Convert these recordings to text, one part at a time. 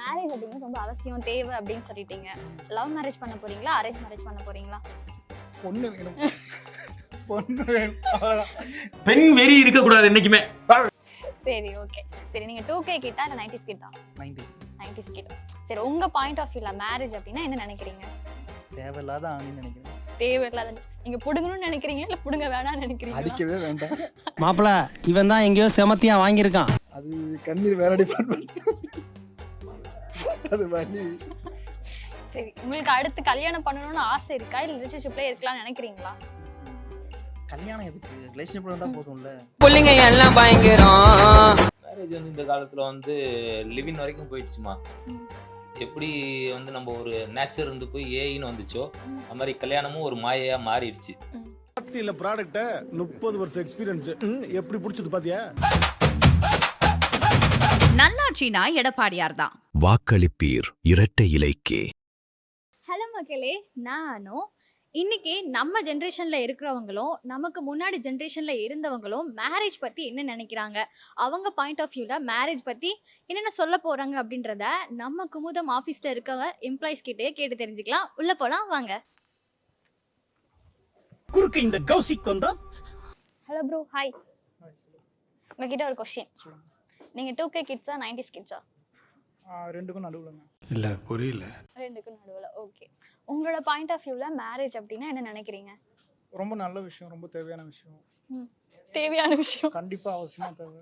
Marriage அப்படிங்கிறது ரொம்ப அவசியம் தேவை அப்படின்னு சொல்லிட்டீங்க. லவ் மேரேஜ் பண்ண போறீங்களா? அரேஞ்ச் மேரேஜ் பண்ண போறீங்களா? பொண்ணு வேணும். பொண்ணு வேணும். அவ்வளவுதான். பெண் வெறி இருக்கக்கூடாது என்னைக்குமே. சரி, ஓகே. சரி, நீங்க 2K கிட்டா இல்ல 90s கிட்டா? 90s 90s கிட்ட. சரி, உங்க பாயிண்ட் ஆஃப் வியூல மேரேஜ் அப்படின்னா என்ன நினைக்கிறீங்க? தேவையில்லாத ஆணின்னு நினைக்கிறேன். தேவையில்லாத. நீங்க புடுங்கணும்னு நினைக்கிறீங்களா இல்ல புடுங்க வேணாம்னு நினைக்கிறீங்களா? அடிக்கவே வேண்டாம். மாப்பிள இவன் தான் எங்கேயோ செமத்தியா வாங்கியிருக்கான். அது கண்ணீர் வேற டிபார்ட்மெண்ட். அது பண்ணி சரி, உங்களுக்கு அடுத்து கல்யாணம் பண்ணணும்னு ஆசை இருக்கா இல்ல ரிலேஷன்ஷிப்ல இருக்கலாம்னு நினைக்கிறீங்களா? கல்யாணம் எதுக்கு? ரிலேஷன்ஷிப்ல இருந்தா போதும்ல. புள்ளிங்க எல்லாம் பயங்கரம். மேரேஜ் வந்து இந்த காலத்துல வந்து லிவின் வரைக்கும் போயிடுச்சுமா. எப்படி வந்து நம்ம ஒரு நேச்சர் இருந்து போய் ஏஐன்னு வந்துச்சோ அது மாதிரி கல்யாணமும் ஒரு மாயையா மாறிடுச்சு. இல்ல ப்ராடக்ட்ட 30 வருஷம் எக்ஸ்பீரியன்ஸ் எப்படி புடிச்சது பாத்தியா? நல்லாட்சினா எடப்பாடியார் தான். வாக்களிப்பீர் இரட்டை இலைக்கே. ஹலோ மக்களே, நானும் இன்னைக்கு நம்ம ஜென்ரேஷன்ல இருக்கிறவங்களும் நமக்கு முன்னாடி ஜென்ரேஷன்ல இருந்தவங்களும் மேரேஜ் பத்தி என்ன நினைக்கிறாங்க, அவங்க பாயிண்ட் ஆஃப் வியூல மேரேஜ் பத்தி என்னென்ன சொல்ல போறாங்க அப்படின்றத நம்ம குமுதம் ஆஃபீஸ்ல இருக்கவங்க எம்ப்ளாயிஸ் கிட்டே கேட்டு தெரிஞ்சுக்கலாம். உள்ள போலாம் வாங்க. குறுக்கு இந்த கௌசிக் வந்தா ஹலோ ப்ரோ, ஹாய். உங்ககிட்ட ஒரு கொஸ்டின். நீங்க 2K கிட்ஸா 90s கிட்ஸா? ரெண்டுக்கும் நடுவுலங்க. இல்ல புரியல. ரெண்டுக்கும் நடுவுல. ஓகே, உங்களோட பாயிண்ட் ஆஃப் வியூல மேரேஜ் அப்படின்னா என்ன நினைக்கிறீங்க? ரொம்ப நல்ல விஷயம், ரொம்ப தேவையான விஷயம். தேவையான விஷயம். கண்டிப்பா அவசியமா தேவை.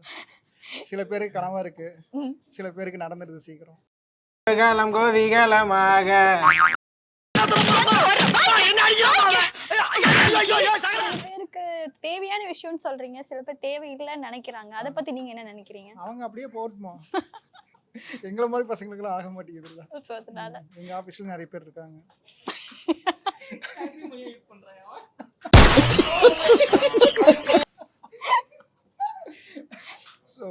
சில பேருக்கு கனவா இருக்கு, ம். சில பேருக்கு நடந்துருது சீக்கிரம். காலம் கோதிகாலமாக சில பேருக்கு தேவையான விஷயம்னு சொல்றீங்க, சில பேர் தேவையில்லைன்னு நினைக்கிறாங்க. அதை பத்தி நீங்க என்ன நினைக்கிறீங்க? அவங்க அப்படியே போட்டுமா. எங்களை மாதிரி பசங்களுக்குலாம் ஆக மாட்டேங்குதுல்ல. So, அதனால எங்க ஆபீஸ்ல நிறைய பேர் இருக்காங்க. ஸோ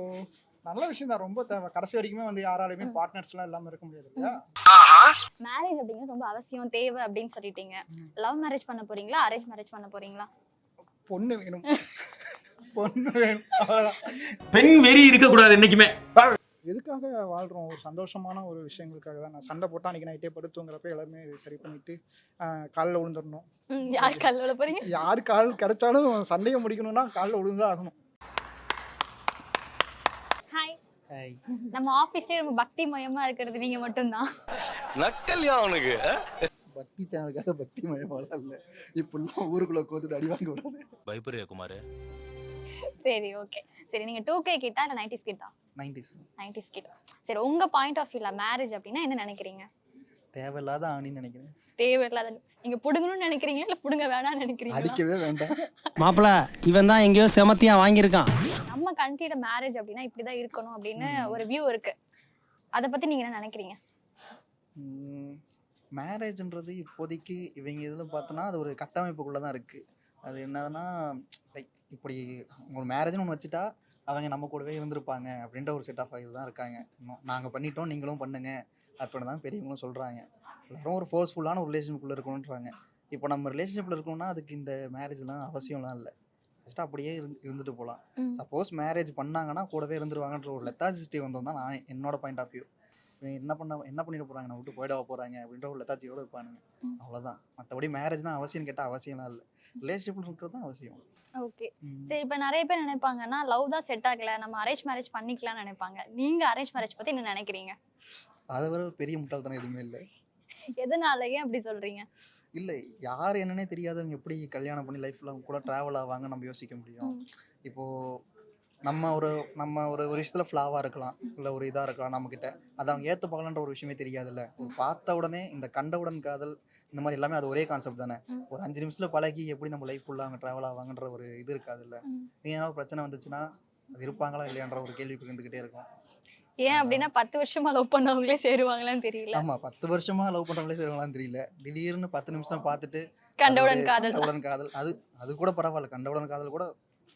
நல்ல விஷயம் தான், ரொம்ப தேவை. கடைசி வரைக்குமே வந்து யாராலையுமே பார்ட்னர்ஸ்லாம் இல்லாமல் இருக்க முடியாது இல்லையா? மேரேஜ் அப்படிங்கிறது ரொம்ப அவசியம் தேவை அப்படின்னு சொல்லிட்டீங்க. லவ் மேரேஜ் பண்ண போறீங்களா? அரேஞ்ச் மேரேஜ் பண்ண போறீங்களா? பொண்ணு வேணும். பொண்ணு வேணும். அவ்வளவுதான். பெண் வெறி இருக்கக்கூடாது என்னைக்குமே. எதுக்காக வாழ்கிறோம்? ஒரு சந்தோஷமான ஒரு விஷயங்களுக்காக தான். நான் சண்டை போட்டால் அன்றைக்கி நைட்டே படுத்துங்கிறப்ப எல்லாமே சரி பண்ணிவிட்டு காலில் விழுந்துடணும். யார் கல்ல போறீங்க? யார் கால் கிடைச்சாலும் சண்டையை முடிக்கணும்னா காலில் விழுந்துதான் ஆகணும். ஹாய். நம்ம ஆஃபீஸ்லேயே ரொம்ப பக்தி மயமா இருக்கிறது நீங்க மட்டும்தான். நக்கல்யா அவனுக்கு. பக்தி சேனலுக்காக பக்தி மயமாலாம் இல்லை. இப்பெல்லாம் ஊருக்குள்ளே கோத்துட்டு அடி வாங்க விடாது. பயப்படுறியா குமார்? சரி, ஓகே. சரி, நீங்க 2K கிட்டா இல்ல 90s கிட்டா? 90s 90s கிட்ட. சரி, உங்க பாயிண்ட் ஆஃப் வியூல மேரேஜ் அப்படின்னா என்ன நினைக்கிறீங்க? தேவையில்லாத ஆணின்னு நினைக்கிறேன். தேவையில்லாத. நீங்க புடுங்கணும்னு நினைக்கிறீங்களா இல்ல புடுங்க வேணாம்னு நினைக்கிறீங்களா? அடிக்கவே வேண்டாம். மாப்பிள இவன் தான் எங்கேயோ செமத்தியா வாங்கியிருக்கான். நம்ம கண்ட்ரியோட மேரேஜ் அப்படின்னா இப்படிதான் இருக்கணும் அப்படின்னு ஒரு வியூ இருக்கு. அதை பத்தி நீங்க என்ன நினைக்கிறீங்க? மேரேஜ்ன்றது இப்போதைக்கு இவங்க இதில் பார்த்தோன்னா அது ஒரு கட்டமைப்புக்குள்ளே தான் இருக்குது. அது என்னதுன்னா லைக் இப்படி ஒரு மேரேஜ்னு ஒன்று வச்சுட்டா அவங்க நம்ம கூடவே இருந்திருப்பாங்க அப்படின்ற ஒரு செட் ஆஃப் இது தான் இருக்காங்க. நாங்கள் பண்ணிட்டோம் நீங்களும் பண்ணுங்க அப்படின்னு தான் பெரியவங்களும் சொல்கிறாங்க. எல்லாரும் ஒரு ஃபோர்ஸ்ஃபுல்லான ஒரு ரிலேஷன்ஷிப்பில் இருக்கணுன்றாங்க. இப்போ நம்ம ரிலேஷன்ஷிப்பில் இருக்கணும்னா அதுக்கு இந்த மேரேஜ்லாம் அவசியம்லாம் இல்லை. ஜஸ்ட் அப்படியே இருந்துட்டு போகலாம். சப்போஸ் மேரேஜ் பண்ணாங்கன்னா கூடவே இருந்துருவாங்கன்ற ஒரு லெத்தாஜிட்டி வந்தோம் தான் நான் என்னோட பாயிண்ட் ஆஃப் வியூ. என்ன பண்ணிட போகிறாங்க, நான் விட்டு போயிடவா போகிறாங்க அப்படின்ற ஒரு லெத்தாச்சியோடு இருப்பானுங்க. அவ்வளோதான். மற்றபடி மேரேஜ்னா அவசியம்னு கேட்டால் அவசியம்லாம் இல்லை. ரிலேஷன்ஷிப்பில் இருக்கிறது தான் அவசியம். ஓகே. சரி, இப்போ நிறைய பேர் நினைப்பாங்கன்னா லவ் தான் செட் ஆகல, நம்ம அரேஞ்ச் மேரேஜ் பண்ணிக்கலாம்னு நினைப்பாங்க. நீங்க அரேஞ்ச் மேரேஜ் பத்தி என்ன நினைக்கிறீங்க? அதை வர ஒரு பெரிய முட்டாள்தனம் எதுவுமே இல்லை. எதனாலயே அப்படி சொல்றீங்க? இல்லை, யார் என்னன்னே தெரியாதவங்க எப்படி கல்யாணம் பண்ணி லைஃப்ல அவங்க கூட ட்ராவல் ஆவாங்க நம்ம யோசிக்க முடியும். இப்போது நம்ம ஒரு விஷயத்தில் ஃப்ளாவாக இருக்கலாம், இல்லை ஒரு இதாக இருக்கலாம் நம்மக்கிட்ட. அதை அவங்க ஏற்றுப்பாங்கன்ற ஒரு விஷயமே தெரியாதுல்ல. ஒரு பார்த்த உடனே இந்த கண்டவுடன் காதல் இந்த மாதிரி எல்லாமே அது ஒரே கான்செப்ட் தானே. ஒரு 5 நிமிஷத்தில் பழகி எப்படி நம்ம லைஃப் ஃபுல்லாக அவங்க ட்ராவல் ஆவாங்கன்ற ஒரு இது இருக்காதுல்ல. ஏன்னா ஒரு பிரச்சனை வந்துச்சுன்னா அது இருப்பாங்களா இல்லையான்ற ஒரு கேள்விக்கு இருந்துக்கிட்டே இருக்கும். ஏன் அப்படின்னா 10 வருஷமா லவ் பண்ணவங்களே சேருவாங்களான்னு தெரியல. ஆமாம், 10 வருஷமாக லவ் பண்ணுறவங்களே சேருவாங்களான்னு தெரியல. திடீர்னு 10 நிமிஷம் பார்த்துட்டு கண்டவுடன் காதல். கண்டவுடன் காதல் அது கூட பரவாயில்ல. கண்டவுடன் காதல் கூட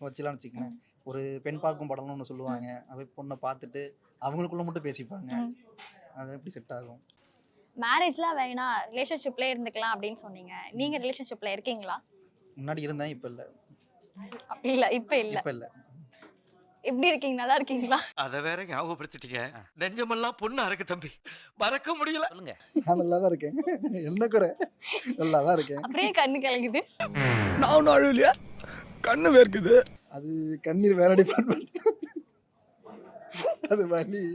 வச்சுலான்னு வச்சுக்கோங்க. ஒரு பெண் பார்க்கும் படம்னு ஒன்று சொல்லுவாங்க. அவை பொண்ணை பார்த்துட்டு அவங்களுக்குள்ள மட்டும் பேசிப்பாங்க. அது எப்படி செட் ஆகும்? மேரேஜ்லாம் வேணாம், ரிலேஷன்ஷிப்ல இருந்துக்கலாம் அப்படின்னு சொன்னீங்க. நீங்க ரிலேஷன்ஷிப்ல இருக்கீங்களா? முன்னாடி இருந்தேன், இப்போ இல்லை. இல்ல, இப்ப இல்ல. இப்போ இல்லை. எப்படி இருக்கீங்க? நல்லா இருக்கீங்களா? அத வேற ஞாபகப்படுத்திட்டீங்க. நெஞ்சமெல்லாம் பொண்ணு அறக்கு தம்பி. மறக்க முடியல. சொல்லுங்க. நான் நல்லா தான் இருக்கேன். என்ன குறை? நல்லா தான் இருக்கேன். அப்படியே கண்ணு கலங்குது. நான் ஒன்றும் அழுவலையா கண்ணு வேர்க்குது. அது கண்ணீர் வேற டிபார்ட்மெண்ட். அது வலி.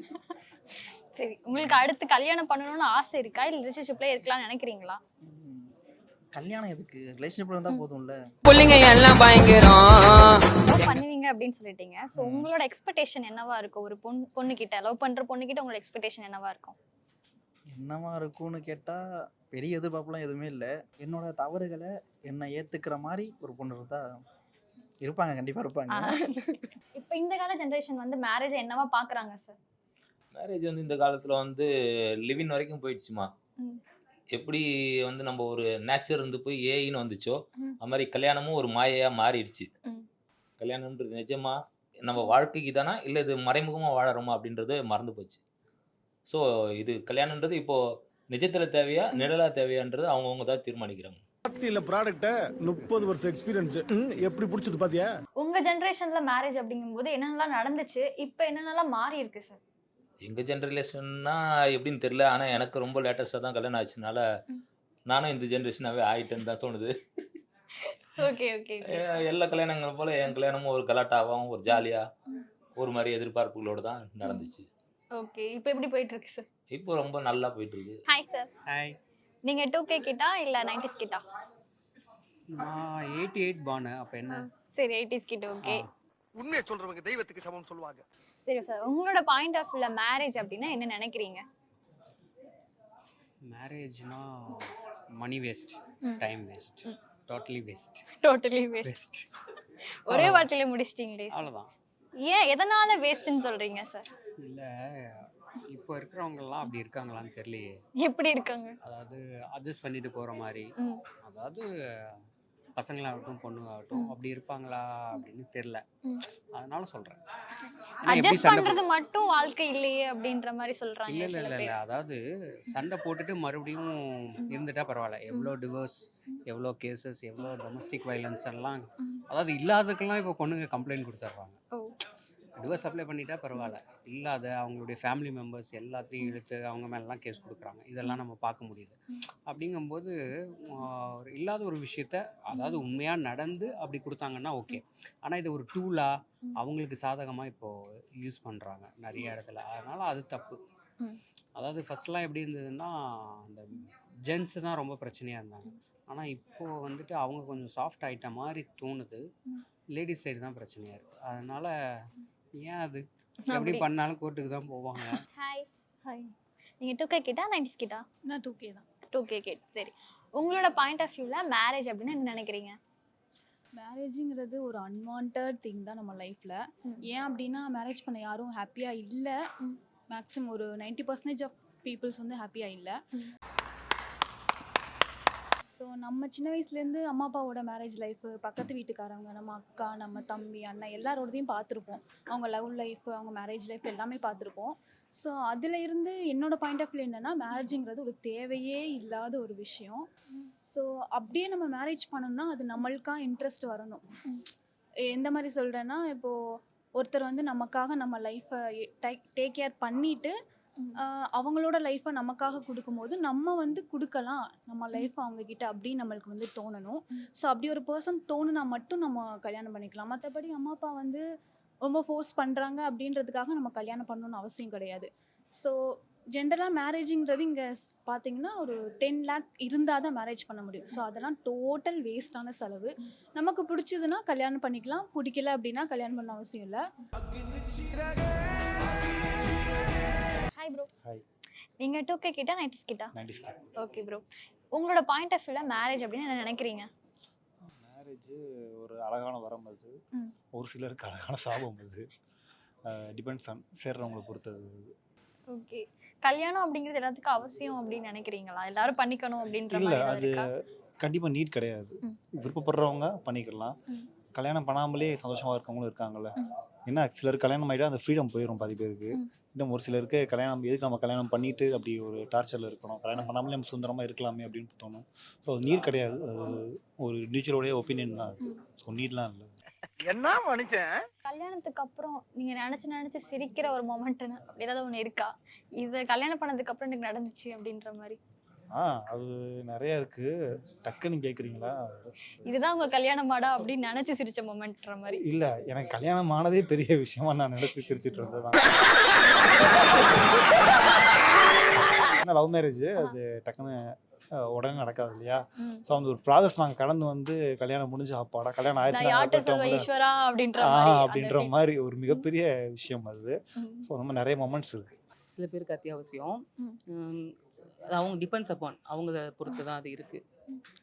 சரி, உங்களுக்கு அடுத்து கல்யாணம் பண்ணணும்னு ஆசை இருக்கா? இல்ல ரிலேஷன்ஷிப்ல இருக்கலாம்னு நினைக்கிறீங்களா? கல்யாணம் எதுக்கு? ரிலேஷன்ஷிப்ல இருந்தா போதும்ல. புள்ளிங்க எல்லாம் பயங்கரம். லவ் பண்ணுவீங்க அப்படின்னு சொல்லிட்டீங்க. சோ உங்களோட எக்ஸ்பெக்டேஷன் என்னவா இருக்கும்? ஒரு பொண்ணு கிட்ட லவ் பண்ற பொண்ணு கிட்ட உங்களோட எக்ஸ்பெக்டேஷன் என்னவா இருக்கும்? என்னவா இருக்கும்னு கேட்டா பெரிய எதிர்பார்ப்புலாம் எதுவுமே இல்லை. என்னோட தவறுகளை என்னை ஏத்துக்கிற மாதிரி ஒரு பொண்ணு இருந்தா இருப்பாங்க, கண்டிப்பா இருப்பாங்க. இப்போ இந்த கால ஜெனரேஷன் வந்து மேரேஜ் என்னவா பாக்குறாங்க சார்? மேரேஜ் வந்து இந்த காலத்தில் வந்து லிவின் வரைக்கும் போயிடுச்சுமா. ம். எப்படி வந்து நம்ம ஒரு நேச்சர் இருந்து போய் ஏஐன்னு வந்துச்சோ ம். அது மாதிரி கல்யாணமும் ஒரு மாயையாக மாறிடுச்சு. ம். கல்யாணம்ன்றது நிஜமா நம்ம வாழ்க்கைக்கு தானா இல்லை இது மறைமுகமாக வாழறோமா அப்படின்றது மறந்து போச்சு. ஸோ இது கல்யாணன்றது இப்போது நிஜத்தில் தேவையா நிழலாக தேவையான்றது அவங்கவுங்க தான் தீர்மானிக்கிறாங்க. இல்ல ப்ராடக்ட்ட 30 வருஷம் எக்ஸ்பீரியன்ஸ் எப்படி பிடிச்சது பாத்தியா? உங்க ஜெனரேஷன்ல மேரேஜ் அப்படிங்கும்போது என்னென்னலாம் நடந்துச்சு? இப்போ என்னென்னலாம் மாறி இருக்கு சார்? எங்கள் ஜென்ரேஷன்னா எப்படின்னு தெரியல, ஆனால் எனக்கு ரொம்ப லேட்டஸ்ட்டாக தான் கல்யாணம் ஆச்சுனால நானும் இந்த ஜென்ரேஷனாகவே ஆகிட்டேன்னு தான் தோணுது. Okay okay. எல்லா கல்யாணங்களும் போல் என் கல்யாணமும் ஒரு கலாட்டாகவும் ஒரு ஜாலியாக ஒரு மாதிரி எதிர்பார்ப்புகளோடு தான் நடந்துச்சு. ஓகே, இப்போ எப்படி போயிட்டு இருக்கு சார்? இப்போ ரொம்ப நல்லா போயிட்டு இருக்கு. Hi sir. ஹாய், நீங்க 2K கிட்டா இல்ல 90s கிட்டா? நான் 88 பானு. அப்ப என்ன? சரி, 80s கிட்ட. ஓகே. உண்மையை சொல்றவங்க தெய்வத்துக்கு சமம் சொல்லுவாங்க. சரி சார், உங்களோட பாயிண்ட் ஆஃப் வியூல மேரேஜ் அப்படின்னா என்ன நினைக்கிறீங்க? மேரேஜ்னா money waste, time waste, totally waste. Totally waste. Waste ஒரே வார்த்தையில முடிச்சிட்டீங்களே. அவ்வளோதான். ஏன் எதனால வேஸ்ட்னு சொல்றீங்க சார்? இல்லை, இப்போ இருக்கிறவங்கெல்லாம் அப்படி இருக்காங்களான்னு தெரியலையே. எப்படி இருக்காங்க? அதாவது அட்ஜஸ்ட் பண்ணிட்டு போகிற மாதிரி, ம். அதாவது பசங்களாகட்டும் பொண்ணுங்களாகட்டும் அப்படி இருப்பாங்களா அப்படின்னு தெரியல. ம். அதனால சொல்கிறேன். அட்ஜஸ்ட் பண்றது மட்டும் வாழ்க்கை இல்லையே அப்படின்ற மாதிரி சொல்றாங்க இல்லை இல்லை சில இல்லை பேர். இல்லை அதாவது சண்டை போட்டுட்டு மறுபடியும் இருந்துட்டா பரவாயில்ல. எவ்வளோ டிவோர்ஸ், எவ்வளோ கேசஸ், எவ்வளோ டொமஸ்டிக் வைலன்ஸ் எல்லாம், அதாவது இல்லாததுக்கெல்லாம் இப்போ பொண்ணுங்க கம்ப்ளைண்ட் கொடுத்துட்றாங்க. ஓ. டிவோர்ஸ் அப்ளை பண்ணிட்டா பரவாயில்ல, இல்லாத அவங்களுடைய ஃபேமிலி மெம்பர்ஸ் எல்லாத்தையும் இழுத்து அவங்க மேலெலாம் கேஸ் கொடுக்குறாங்க. இதெல்லாம் நம்ம பார்க்க முடியுது. அப்படிங்கும்போது ஒரு இல்லாத ஒரு விஷயத்த, அதாவது உண்மையாக நடந்து அப்படி கொடுத்தாங்கன்னா ஓகே. ஆனால் இது ஒரு டூலாக அவங்களுக்கு சாதகமாக இப்போது யூஸ் பண்ணுறாங்க நிறைய இடத்துல. அதனால் அது தப்பு. ம். அதாவது ஃபஸ்ட்லாம் எப்படி இருந்ததுன்னா அந்த ஜென்ஸு தான் ரொம்ப பிரச்சனையாக இருந்தாங்க. ஆனால் இப்போது வந்துட்டு அவங்க கொஞ்சம் சாஃப்ட் ஆகிட்ட மாதிரி தோணுது. லேடிஸ் சைடு தான் பிரச்சனையாக இருக்குது. அதனால் ஏன் அது எப்படி அப்படி. பண்ணாலும் கோர்ட்டுக்கு தான் போவாங்க. ஹாய். ஹாய். நீங்க 2K கிட்டா 90s கிட்டா? நான் 2K தான். 2K kit. சரி, உங்களோட பாயிண்ட் ஆஃப் வியூல மேரேஜ் அப்படின்னா என்ன நினைக்கிறீங்க? மேரேஜுங்கிறது ஒரு அன்வான்ட் திங் தான் நம்ம லைஃப்பில். ம். ஏன் அப்படின்னா மேரேஜ் பண்ண யாரும் ஹாப்பியாக இல்லை. ம். மேக்ஸிமம் ஒரு 90% ஆஃப் பீப்புள்ஸ் வந்து ஹாப்பியாக இல்லை. ம். ஸோ நம்ம சின்ன வயசுலேருந்து அம்மா அப்பாவோட மேரேஜ் லைஃபு, பக்கத்து வீட்டுக்காரவங்க, நம்ம அக்கா, நம்ம தம்பி, அண்ணன் எல்லாரோடையும் பார்த்துருப்போம். அவங்க லவ் லைஃப், அவங்க மேரேஜ் லைஃப் எல்லாமே பார்த்துருப்போம். ஸோ அதில் இருந்து என்னோட பாயிண்ட் ஆஃப் வியூ என்னென்னா, மேரேஜுங்கிறது ஒரு தேவையே இல்லாத ஒரு விஷயம். ஸோ அப்படியே நம்ம மேரேஜ் பண்ணணும்னா அது நம்மளுக்காக இன்ட்ரெஸ்ட் வரணும். எந்த மாதிரி சொல்கிறேன்னா, இப்போது ஒருத்தர் வந்து நமக்காக நம்ம லைஃப்பை டேக் கேர் பண்ணிவிட்டு அவங்களோட லைஃப்பை நமக்காக கொடுக்கும்போது நம்ம வந்து கொடுக்கலாம் நம்ம லைஃப் அவங்கக்கிட்ட அப்படின்னு நம்மளுக்கு வந்து தோணணும். ஸோ அப்படி ஒரு பர்சன் தோணுனா மட்டும் நம்ம கல்யாணம் பண்ணிக்கலாம். மற்றபடி அம்மா அப்பா வந்து ரொம்ப ஃபோர்ஸ் பண்ணுறாங்க அப்படின்றதுக்காக நம்ம கல்யாணம் பண்ணணும்னு அவசியம் கிடையாது. ஸோ ஜென்ரலாக மேரேஜுங்கிறது இங்கே பார்த்தீங்கன்னா ஒரு 10 lakh இருந்தால் தான் மேரேஜ் பண்ண முடியும். ஸோ அதெல்லாம் டோட்டல் வேஸ்டான செலவு. நமக்கு பிடிச்சதுன்னா கல்யாணம் பண்ணிக்கலாம், பிடிக்கல அப்படின்னா கல்யாணம் பண்ண அவசியம் இல்லை. Hi bro. ஹாய். நீங்க 2K கிட்டா 90s கிட்டா? 90s கிட்ட. Okay bro. உங்களோட பாயிண்ட் ஆஃப் வியூல மேரேஜ் அப்படின்னா என்ன நினைக்கிறீங்க? மேரேஜ் ஒரு அழகான வரம் அது. ம். ஒரு சிலருக்கு அழகான சாபம் அது. டிபெண்ட்ஸ் ஆன் சேர்றவங்களை பொறுத்தது. ஓகே. கல்யாணம் அப்படிங்கிறது எல்லாத்துக்கும் அவசியம் அப்படின்னு நினைக்கிறீங்களா? எல்லாரும் பண்ணிக்கணும் அப்படின்ற இல்லை, மாதிரி அது இருக்கா? கண்டிப்பாக நீட் கிடையாது. ம். விருப்பப்படுறவங்க பண்ணிக்கலாம். ம். கல்யாணம் பண்ணாமலே சந்தோஷமாக இருக்கவங்களும் இருக்காங்கல்ல. ம். ஏன்னா சிலர் கல்யாணம் ஆகிட்டா அந்த ஃப்ரீடம் போயிடும் பாதி பேருக்கு. ம். இன்னும் ஒரு சிலருக்கு கல்யாணம் எதுக்கு நம்ம கல்யாணம் பண்ணிட்டு அப்படி ஒரு டார்ச்சரில் இருக்கணும், கல்யாணம் பண்ணாமலே நம்ம சுதந்திரமாக இருக்கலாமே அப்படின்னு தோணும். ஸோ நீட் கிடையாது, அது ஒரு இண்டிவிஜுவலோடைய ஒப்பீனியன் தான் அது. ஸோ நீட்லாம் இல்லை. என்ன மனுஷன்? கல்யாணத்துக்கு அப்புறம் நீங்க நினைச்சு சிரிக்கிற ஒரு மொமெண்ட் ஏதாவது ஒண்ணு இருக்கா? இது கல்யாணம் பண்ணதுக்கு அப்புறம் எனக்கு நடந்துச்சு அப்படின்ற மாதிரி. அது நிறைய இருக்கு. டக்குன்னு கேட்குறீங்களா? இதுதான் உங்க கல்யாணமாடா அப்படின்னு நினைச்சு சிரிச்ச மொமெண்ட்ன்ற மாதிரி. இல்லை, எனக்கு கல்யாணம் ஆனதே பெரிய விஷயமா நான் நினச்சி சிரிச்சிட்டு இருந்தேன். லவ் மேரேஜ் அது டக்குன்னு உடனே நடக்காது இல்லையா? ஸோ அந்த ஒரு ப்ராசஸ் நாங்கள் கடந்து வந்து கல்யாணம் முடிஞ்சு அப்பாடா கல்யாணம் ஈஸ்வரா அப்படின்ற அப்படின்ற மாதிரி ஒரு மிகப்பெரிய விஷயம் அது. ஸோ அந்த மாதிரி நிறைய மொமெண்ட்ஸ் இருக்கு. சில பேருக்கு அத்தியாவசியம். அது அவங்க டிபெண்ட்ஸ் அப்பான் அவங்கள பொறுத்து தான் அது இருக்குது.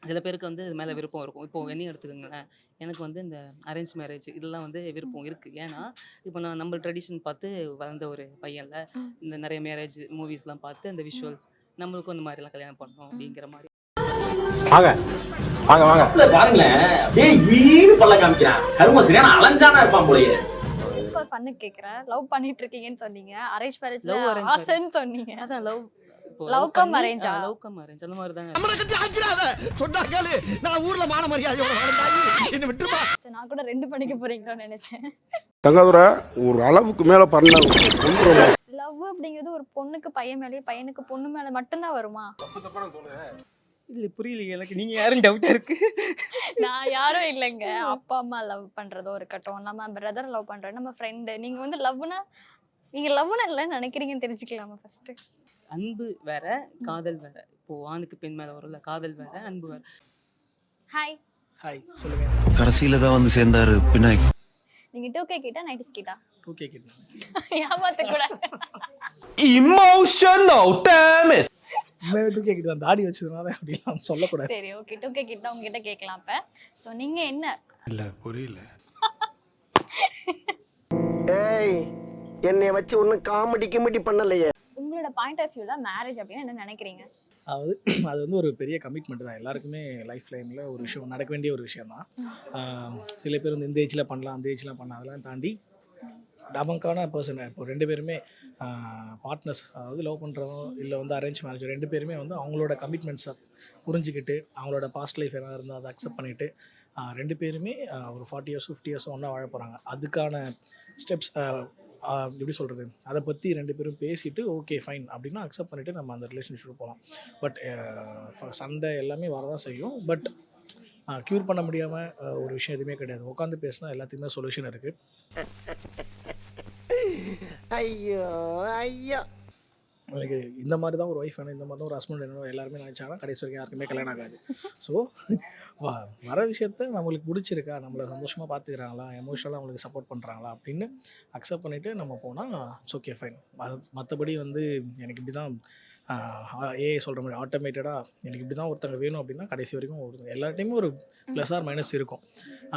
சில பேருக்கு வந்து இது மேலே விருப்பம் இருக்கும். இப்போ என்னையும் எடுத்துக்கோங்களேன், எனக்கு வந்து இந்த அரேஞ்ச் மேரேஜ் இதெல்லாம் வந்து விருப்பம் இருக்குது. ஏன்னா இப்போ நான் நம்ம ட்ரெடிஷன் பார்த்து வளர்ந்த ஒரு பையன்ல இந்த நிறைய மேரேஜ் மூவிஸ்லாம் பார்த்து அந்த விஷுவல்ஸ் நம்மளுக்கும் இந்த மாதிரிலாம் கல்யாணம் பண்ணணும் அப்படிங்கிற மாதிரி. வாங்க வாங்க வாங்க பாருங்களேன், அப்படியே ஈடு பல்ல காமிக்கிறான். கரும சரியான அலஞ்சானா இருப்பான் போலயே. சூப்பர் பண்ணு கேக்குறேன். லவ் பண்ணிட்டு இருக்கீங்கன்னு சொன்னீங்க. அரேஞ்ச் மேரேஜ்ல Love arrange ஆசைன்னு சொன்னீங்க. அதான் லவ் Love come arrange ஆ? லவ் கம் அரேஞ்ச் அந்த மாதிரி தாங்க. நம்மள கட்டி ஆக்கிராத. சொன்னா கேளு. நான் ஊர்ல மான மரியாதையோட வாழ்ந்தாய். என்ன விட்டுருப்பா. நான் கூட 2 பண்ணிக்க போறீங்களோன்னு நினைச்சேன். தங்காதுரா ஒரு அளவுக்கு மேல பண்ண லவ் அப்படிங்கிறது ஒரு பொண்ணுக்கு பையன் மேலே, பையனுக்கு பொண்ணு மேல மட்டும்தான் வருமா? இல்லை புரியலையே எனக்கு, நீங்கள் யாரும் டவுட்டாக இருக்கு. நான் யாரும் இல்லைங்க. அப்பா அம்மா லவ் பண்றதோ இருக்கட்டும், நம்ம பிரதர் லவ் பண்றோம், நம்ம ஃப்ரெண்டு. நீங்க வந்து லவ்னா நீங்க லவ்னா இல்லைன்னு நினைக்கிறீங்கன்னு தெரிஞ்சுக்கலாமா ஃபர்ஸ்ட்? அன்பு வேற, காதல் வேற. இப்போ ஆணுக்கு பெண் மேல வரும்ல, காதல் வேற, அன்பு வேற. ஹாய். ஹாய், சொல்லுங்க. கடைசியில தான் வந்து சேர்ந்தாரு பினாய். நீங்க 2K கிட்டா 90s கிட்டா? 2K கிட்ட. ஏமாத்த கூட. Emotional damn it. 2K கிட்ட தான் தாடி வச்சதுனால அப்படிலாம் சொல்லக்கூடாது. சரி, ஓகே. 2K கிட்ட உங்ககிட்ட கேட்கலாம் அப்ப. சோ நீங்க என்ன? இல்ல புரியல. ஏய், என்னைய வச்சு ஒண்ணும் காமெடி கிமெடி பண்ணலையே. உங்களோட பாயிண்ட் ஆஃப் வியூல மேரேஜ் அப்படின்னா என்ன நினைக்கிறீங்க? அது வந்து ஒரு பெரிய கமிட்மெண்ட் தான். எல்லாருக்குமே லைஃப் லைனில் ஒரு விஷயம் நடக்க வேண்டிய ஒரு விஷயம் தான். சில பேர் வந்து இந்த ஏஜில் பண்ணலாம், அந்த ஏஜ்லாம் பண்ணலாம், அதெல்லாம் தாண்டி நமக்கான பர்சன் இப்போ 2 பேருமே பார்ட்னர்ஸ், அதாவது லவ் பண்ணுறவங்க இல்லை வந்து அரேஞ்ச் மேரேஜ் 2 பேருமே வந்து அவங்களோட கமிட்மெண்ட்ஸை புரிஞ்சுக்கிட்டு அவங்களோட பாஸ்ட் லைஃப் என்ன இருந்தால் அதை அக்செப்ட் பண்ணிவிட்டு 2 பேருமே ஒரு 40 years 50 years ஒன்றா வாழ போகிறாங்க. அதுக்கான ஸ்டெப்ஸ் எப்படி சொல்கிறது, அதை பற்றி 2 பேரும் பேசிவிட்டு ஓகே ஃபைன் அப்படின்னா அக்செப்ட் பண்ணிவிட்டு நம்ம அந்த ரிலேஷன்ஷிப் போகலாம். பட் சண்டை எல்லாமே வரதான் செய்யும். பட் க்யூர் பண்ண முடியாமல் ஒரு விஷயம் எதுவுமே கிடையாது. உட்காந்து பேசினா எல்லாத்துக்குமே சொல்யூஷன் இருக்குது. ஐயோ ஐயோ, எனக்கு இந்த மாதிரி தான் ஒரு ஒய்ஃப் வேணும், இந்த மாதிரி தான் ஒரு ஹஸ்பண்ட் வேணும் எல்லாருமே நினச்சாங்கன்னா கடைசி வரைக்கும் யாருக்குமே கல்யாணம் ஆகாது. ஸோ வர விஷயத்த நம்மளுக்கு பிடிச்சிருக்கா, நம்மளை சந்தோஷமாக பார்த்துக்கிறாங்களா, எமோஷனலாக அவங்களுக்கு சப்போர்ட் பண்ணுறாங்களா அப்படின்னு அக்செப்ட் பண்ணிவிட்டு நம்ம போனால் இட்ஸ் ஓகே ஃபைன். மற்றபடி வந்து எனக்கு இப்படி தான் ஏஐ சொல்கிற மாதிரி ஆட்டோமேட்டடாக எனக்கு இப்படி தான் ஒருத்தங்க வேணும் அப்படின்னா கடைசி வரைக்கும் எல்லார்ட்டையுமே ஒரு ப்ளஸ் ஆர் மைனஸ் இருக்கும்.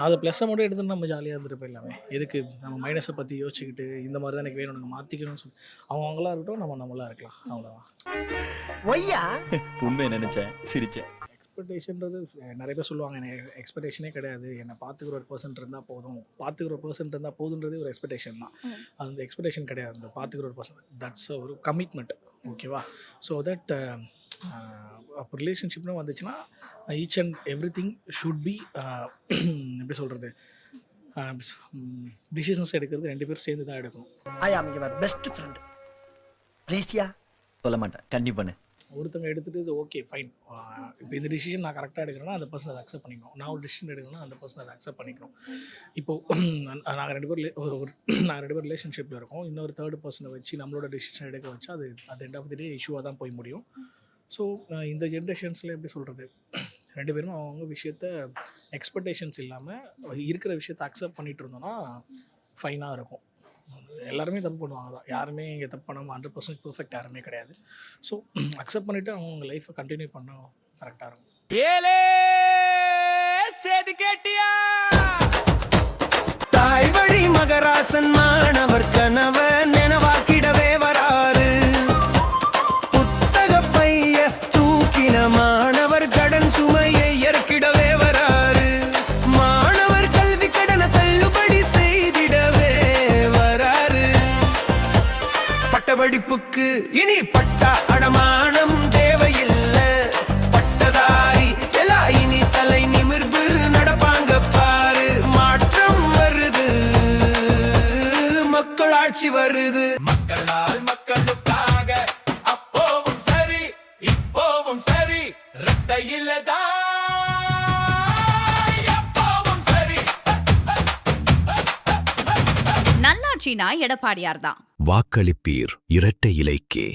அதை ப்ளஸ்ஸை மட்டும் எடுத்துகிட்டு நம்ம ஜாலியாக இருந்துட்டு போயிடலாமே. எதுக்கு நம்ம மைனஸை பற்றி யோசிச்சுக்கிட்டு இந்த மாதிரி தான் எனக்கு வேணும் எனக்கு மாற்றிக்கணும்னு சொல்லி அவங்களா இருக்கட்டும், நம்ம நம்மளாக இருக்கலாம், அவ்வளோதான். ஒய்யா உண்மையை நினைச்சேன், சிரிச்சேன். எக்ஸ்பெக்டேஷன்றது நிறைய பேர் சொல்லுவாங்க, எனக்கு எக்ஸ்பெக்டேஷனே கிடையாது, என்னை பார்த்துக்கிற ஒரு பர்சன்ட் இருந்தால் போதும், பார்த்துக்கிற ஒரு பர்சன்ட் இருந்தால் போதுன்றதே ஒரு எக்ஸ்பெக்டேஷன் தான். அந்த எக்ஸ்பெக்டேஷன் கிடையாது, அந்த பார்த்துக்கிற ஒரு பர்சன்ட் தட்ஸ் ஒரு கமிட்மெண்ட். ஓகேவா? ஸோ தட் அப்போ ரிலேஷன்ஷிப்னு வந்துச்சுன்னா each and every thing should be எப்படி சொல்கிறது, டிசிஷன்ஸ் எடுக்கிறது 2 பேரும் சேர்ந்து தான் எடுக்கணும். ஐ ஆம் யுவர் பெஸ்ட் ஃப்ரெண்ட். ப்ளீஸ்யா. சொல்ல மாட்டேன், கண்டிப்பாக. ஒருத்தங்க எடுத்துகிட்டு இது ஓகே ஃபைன், இப்போ இந்த டிசிஷன் நான் கரெக்டாக எடுக்கிறேன்னா அந்த பர்சன் அதை அக்செப்ட் பண்ணிக்கணும். நான் ஒரு டிசிஷன் எடுக்கணும்னா அந்த பர்சன் அதை அக்செப்ட் பண்ணிக்கணும். இப்போது நாங்கள் 2 பேர் ரிலேஷன்ஷிப்பில் இருக்கோம். இன்னொரு 3rd பர்சனை வச்சு நம்மளோட டிசிஷன் எடுக்க வச்சா அது எண்ட் ஆஃப் தி டே இஷ்யூவாக தான் போய் முடியும். ஸோ இந்த ஜென்ரேஷன்ஸில் எப்படி சொல்கிறது, 2 பேரும் அவங்க விஷயத்த எக்ஸ்பெக்டேஷன்ஸ் இல்லாமல் இருக்கிற விஷயத்த அக்செப்ட் பண்ணிகிட்டு இருந்தோன்னா ஃபைனாக இருக்கும். எல்லாருமே தப்பு பண்ணுவாங்க தான், யாருமே இங்கே தப்பு பண்ணாமல் 100% பெர்ஃபெக்ட் யாருமே கிடையாது. ஸோ அக்செப்ட் பண்ணிவிட்டு அவங்க லைஃப்பை கண்டினியூ பண்ணால் கரெக்டாக இருக்கும். ஏலே சேது கேட்டியா, தாய் வழி மகராசன் மாணவர் கனவ நினைவாக்கிடவே வராரு. புத்தக பைய தூக்கின மாணவர் கடன் சுமையை ஏற்கிடவே வராரு. மாணவர் கல்வி கடனை தள்ளுபடி செய்திடவே வராரு. பட்டப்படிப்புக்கு இனி பட்டா அடமானம் தேவையில்லை. பட்டதாரி எல்லாம் இனி தலை நிமிர்ந்து நடப்பாங்க பாரு. மாற்றம் வரும் எப்பவும் சரி ரெட்டையில்தான் எப்பவும் சரி. நல்லாட்சினா எடப்பாடியார் தான். வாக்களிப்பீர் இரட்டை இலைக்கே.